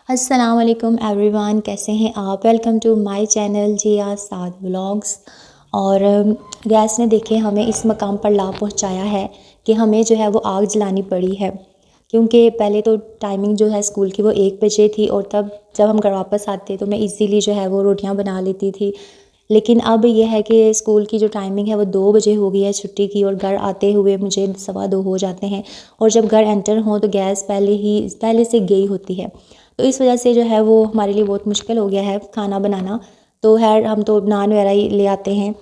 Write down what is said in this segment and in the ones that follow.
अस्सलाम वालेकुम एवरीवन, कैसे हैं आप। Welcome to my channel Jiya Saad vlogs. और गैस ने देखे हमें इस मकाम पर ला पहुंचाया है कि हमें जो है वो आग जलानी पड़ी है, क्योंकि पहले तो टाइमिंग जो है स्कूल की वो 1 बजे थी और तब जब हम घर वापस आते तो मैं इजीली जो है वो रोटियां बना लेती थी। लेकिन अब ये है कि स्कूल की जो टाइमिंग है वो 2 बजे हो गई है छुट्टी की, और घर आते हुए मुझे 2:15 हो जाते हैं। और जब घर एंटर हों तो गैस पहले से गई होती है, तो इस वजह से जो है वो हमारे लिए बहुत मुश्किल हो गया है खाना बनाना। तो खैर हम तो नान वगैरह ही ले आते हैं,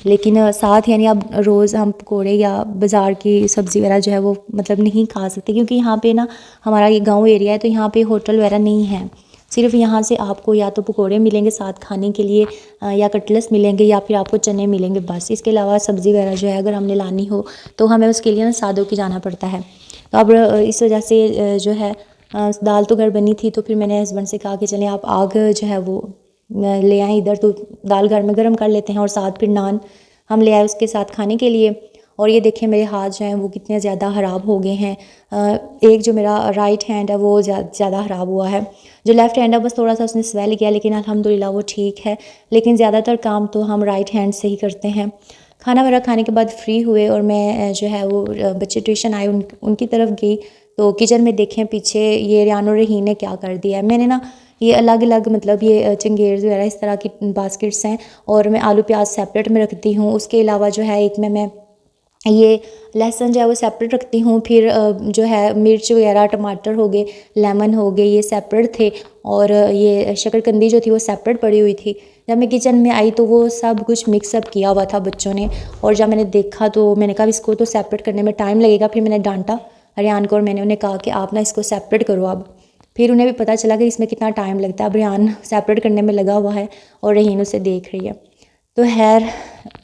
लेकिन साथ यानी अब रोज़ हम पकोड़े या बाज़ार की सब्ज़ी वगैरह जो है वो मतलब नहीं खा सकते, क्योंकि यहाँ पे ना हमारा ये गांव एरिया है, तो यहाँ पे होटल वगैरह नहीं है। सिर्फ यहाँ से आपको या तो पकोड़े मिलेंगे साथ खाने के लिए, या कटलेस मिलेंगे, या फिर आपको चने मिलेंगे, बस। इसके अलावा सब्ज़ी वगैरह जो है अगर हमने लानी हो तो हमें उसके लिए ना सादों की जाना पड़ता है। तो अब इस वजह से जो है दाल तो घर बनी थी, तो फिर मैंने हस्बैंड से कहा कि चलें आप आग जो है वो ले आएँ इधर, तो दाल घर में गर्म कर लेते हैं और साथ फिर नान हम ले आए उसके साथ खाने के लिए। और ये देखें मेरे हाथ जो हैं वो कितने ज़्यादा ख़राब हो गए हैं। एक जो मेरा राइट हैंड है वो ज़्यादा ख़राब हुआ है, जो लेफ़्ट हैंड है बस थोड़ा सा उसने स्वेल किया, लेकिन अल्हम्दुलिल्लाह वो ठीक है। लेकिन ज़्यादातर काम तो हम राइट हैंड से ही करते हैं। खाना वगैरह खाने के बाद फ्री हुए और मैं जो है वो बच्चे ट्यूशन आए उनकी तरफ गई, तो किचन में देखें पीछे ये रियान और रहीन ने क्या कर दिया है। मैंने ना ये अलग अलग मतलब ये चिंगेज़ वगैरह इस तरह की बास्केट्स हैं, और मैं आलू प्याज सेपरेट में रखती हूँ। उसके अलावा जो है एक में मैं ये लहसुन जो है वो सेपरेट रखती हूँ। फिर जो है मिर्च वगैरह टमाटर हो गए, लेमन हो गए, ये सेपरेट थे। और ये शकरकंदी जो थी वो सेपरेट पड़ी हुई थी। जब मैं किचन में आई तो वो सब कुछ मिक्सअप किया हुआ था बच्चों ने, और जब मैंने देखा तो मैंने कहा इसको तो सेपरेट करने में टाइम लगेगा। फिर मैंने डांटा रियान को और मैंने उन्हें कहा कि आप ना इसको सेपरेट करो अब। फिर उन्हें भी पता चला कि इसमें कितना टाइम लगता है। अब रियान सेपरेट करने में लगा हुआ है और रहीन उसे देख रही है। तो खैर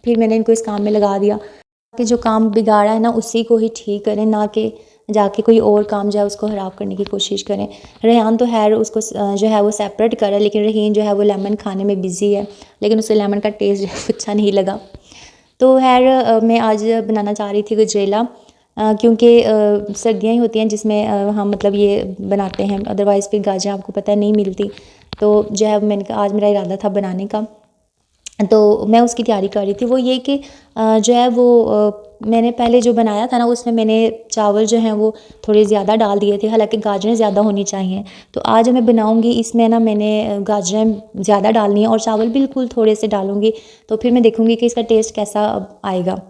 फिर मैंने इनको इस काम में लगा दिया कि जो काम बिगाड़ा है ना उसी को ही ठीक करें, ना कि जाके कोई और काम जो है उसको ख़राब करने की कोशिश करें। रेहान तो खैर उसको जो है वो सेपरेट करे, लेकिन रहीन जो है वो लेमन खाने में बिज़ी है, लेकिन उसे लेमन का टेस्ट जो है अच्छा नहीं लगा। तो खैर मैं आज बनाना चाह रही थी गजरेला, क्योंकि सर्दियाँ ही होती हैं जिसमें हम मतलब ये बनाते हैं, अदरवाइज़ फिर गाजरें आपको पता है नहीं मिलती। तो जो है मैंने कहा आज मेरा इरादा था बनाने का, तो मैं उसकी तैयारी कर रही थी। वो ये कि जो है वो मैंने पहले जो बनाया था ना उसमें मैंने चावल जो हैं वो थोड़े ज़्यादा डाल दिए थे, हालांकि गाजरें ज़्यादा होनी चाहिए। तो आज मैं बनाऊंगी इसमें ना मैंने गाजरें ज़्यादा डालनी है और चावल बिल्कुल थोड़े से डालूंगी, तो फिर मैं देखूंगी कि इसका टेस्ट कैसा आएगा।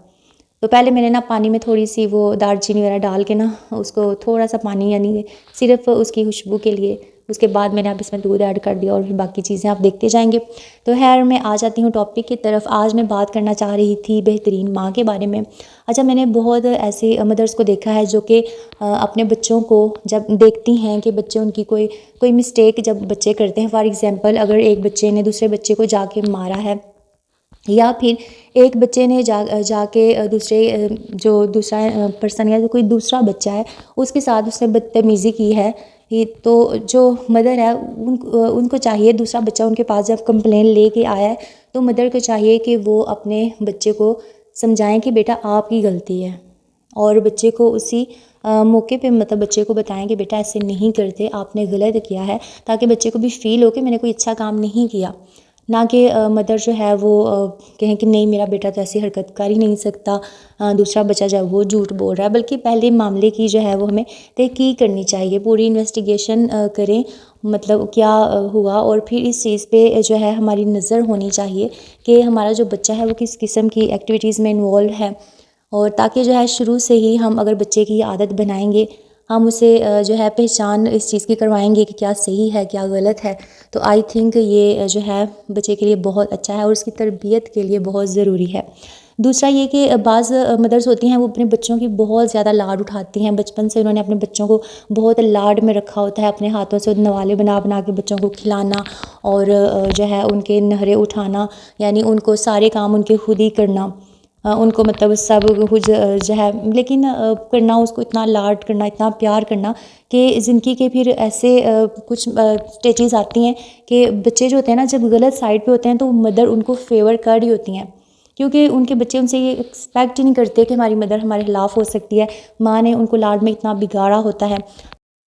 तो पहले मैंने ना पानी में थोड़ी सी वो दालचीनी वगैरह डाल के ना उसको थोड़ा सा पानी यानी सिर्फ उसकी खुशबू के लिए, उसके बाद मैंने अब इसमें दूध ऐड कर दिया और फिर बाकी चीज़ें आप देखते जाएंगे। तो खैर मैं आ जाती हूँ टॉपिक की तरफ। आज मैं बात करना चाह रही थी बेहतरीन माँ के बारे में। अच्छा, मैंने बहुत ऐसे मदर्स को देखा है जो कि अपने बच्चों को जब देखती हैं कि बच्चे उनकी कोई कोई मिस्टेक जब बच्चे करते हैं, फॉर एग्ज़ाम्पल अगर एक बच्चे ने दूसरे बच्चे को जाके मारा है, या फिर एक बच्चे ने जाके दूसरे जो दूसरा पर्सन या जो कोई दूसरा बच्चा है उसके साथ उसने बदतमीज़ी की है, तो जो मदर है उनको चाहिए, दूसरा बच्चा उनके पास जब कंप्लेन लेके आया है तो मदर को चाहिए कि वो अपने बच्चे को समझाएं कि बेटा आपकी गलती है, और बच्चे को उसी मौके पे मतलब बच्चे को बताएं कि बेटा ऐसे नहीं करते, आपने गलत किया है, ताकि बच्चे को भी फील हो कि मैंने कोई अच्छा काम नहीं किया। ना कि मदर जो है वो कहें कि नहीं मेरा बेटा तो ऐसी हरकत कर ही नहीं सकता, दूसरा बच्चा जो है वो झूठ बोल रहा है। बल्कि पहले मामले की जो है वो हमें तहकीक करनी चाहिए, पूरी इन्वेस्टिगेशन करें मतलब क्या हुआ, और फिर इस चीज़ पे जो है हमारी नज़र होनी चाहिए कि हमारा जो बच्चा है वो किस किस्म की एक्टिविटीज़ में इन्वॉल्व है। और ताकि जो है शुरू से ही हम अगर बच्चे की आदत बनाएंगे, हम उसे जो है पहचान इस चीज़ की करवाएंगे कि क्या सही है क्या गलत है, तो आई थिंक ये जो है बच्चे के लिए बहुत अच्छा है और उसकी तरबियत के लिए बहुत ज़रूरी है। दूसरा ये कि बाज़ मदर्स होती हैं वो अपने बच्चों की बहुत ज़्यादा लाड उठाती हैं, बचपन से उन्होंने अपने बच्चों को बहुत लाड में रखा होता है, अपने हाथों से नवाले बना बना के बच्चों को खिलाना और जो है उनके नहरे उठाना, यानी उनको सारे काम उनके खुद ही करना, उनको मतलब सब कुछ जो है, लेकिन करना उसको इतना लाड करना इतना प्यार करना कि ज़िंदगी के फिर ऐसे कुछ स्टेजेस आती हैं कि बच्चे जो होते हैं ना जब गलत साइड पे होते हैं तो मदर उनको फेवर कर रही होती हैं, क्योंकि उनके बच्चे उनसे ये एक्सपेक्ट ही नहीं करते कि हमारी मदर हमारे खिलाफ़ हो सकती है। माँ ने उनको लाड में इतना बिगाड़ा होता है।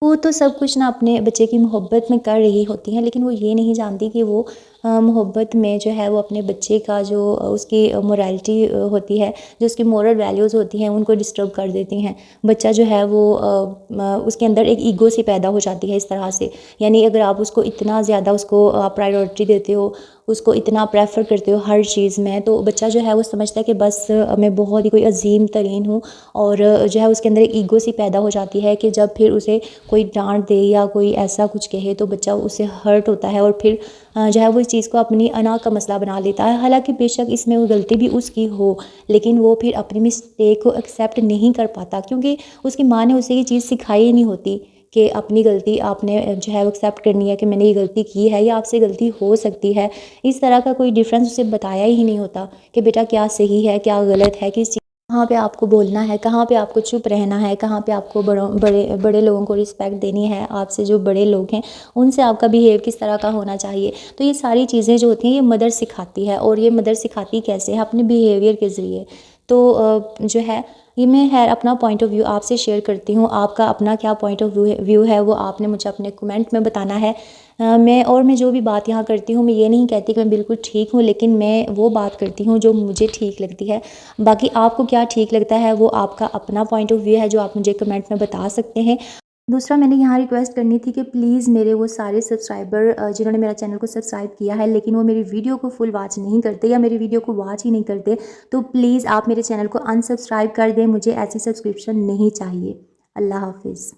वो तो सब कुछ ना अपने बच्चे की मोहब्बत में कर रही होती हैं, लेकिन वो ये नहीं जानती कि वो मोहब्बत में जो है वो अपने बच्चे का जो उसकी मोरालिटी होती है, जो उसकी मोरल वैल्यूज़ होती हैं, उनको डिस्टर्ब कर देती हैं। बच्चा जो है वो उसके अंदर एक ईगो सी पैदा हो जाती है इस तरह से। यानी अगर आप उसको इतना ज़्यादा उसको प्रायोरिटी देते हो, उसको इतना प्रेफ़र करते हो हर चीज़ में, तो बच्चा जो है वो समझता है कि बस मैं बहुत ही कोई अज़ीम तरीन हूँ, और जो है उसके अंदर एक ईगो सी पैदा हो जाती है कि जब फिर उसे कोई डांट दे या कोई ऐसा कुछ कहे तो बच्चा उससे हर्ट होता है, और फिर जो है वो इस चीज़ को अपनी अना का मसला बना लेता है। हालांकि बेशक इसमें वो गलती भी उसकी हो, लेकिन वो फिर अपनी मिस्टेक को एक्सेप्ट नहीं कर पाता, क्योंकि उसकी माँ ने उसे ये चीज़ सिखाई ही नहीं होती कि अपनी गलती आपने जो है वो एक्सेप्ट करनी है कि मैंने ये गलती की है या आपसे गलती हो सकती है। इस तरह का कोई डिफरेंस उसे बताया ही नहीं होता कि बेटा क्या सही है, क्या गलत है, किस कहाँ पे आपको बोलना है, कहाँ पे आपको चुप रहना है, कहाँ पे आपको बड़े बड़े लोगों को रिस्पेक्ट देनी है, आपसे जो बड़े लोग हैं उनसे आपका बिहेव किस तरह का होना चाहिए। तो ये सारी चीज़ें जो होती हैं ये मदर सिखाती है, और ये मदर सिखाती कैसे है, अपने बिहेवियर के ज़रिए। तो जो है ये मैं है अपना पॉइंट ऑफ व्यू आपसे शेयर करती हूँ। आपका अपना क्या पॉइंट ऑफ व्यू है वो आपने मुझे अपने कमेंट में बताना है। मैं जो भी बात यहाँ करती हूँ, मैं ये नहीं कहती कि मैं बिल्कुल ठीक हूँ, लेकिन मैं वो बात करती हूँ जो मुझे ठीक लगती है। बाकी आपको क्या ठीक लगता है वो आपका अपना पॉइंट ऑफ व्यू है, जो आप मुझे कमेंट में बता सकते हैं। दूसरा, मैंने यहाँ रिक्वेस्ट करनी थी कि प्लीज़ मेरे वो सारे सब्सक्राइबर जिन्होंने मेरा चैनल को सब्सक्राइब किया है लेकिन वो मेरी वीडियो को फुल वॉच नहीं करते या मेरी वीडियो को वॉच ही नहीं करते, तो प्लीज़ आप मेरे चैनल को अनसब्सक्राइब कर दें। मुझे ऐसी सब्सक्रिप्शन नहीं चाहिए। अल्लाह हाफिज़।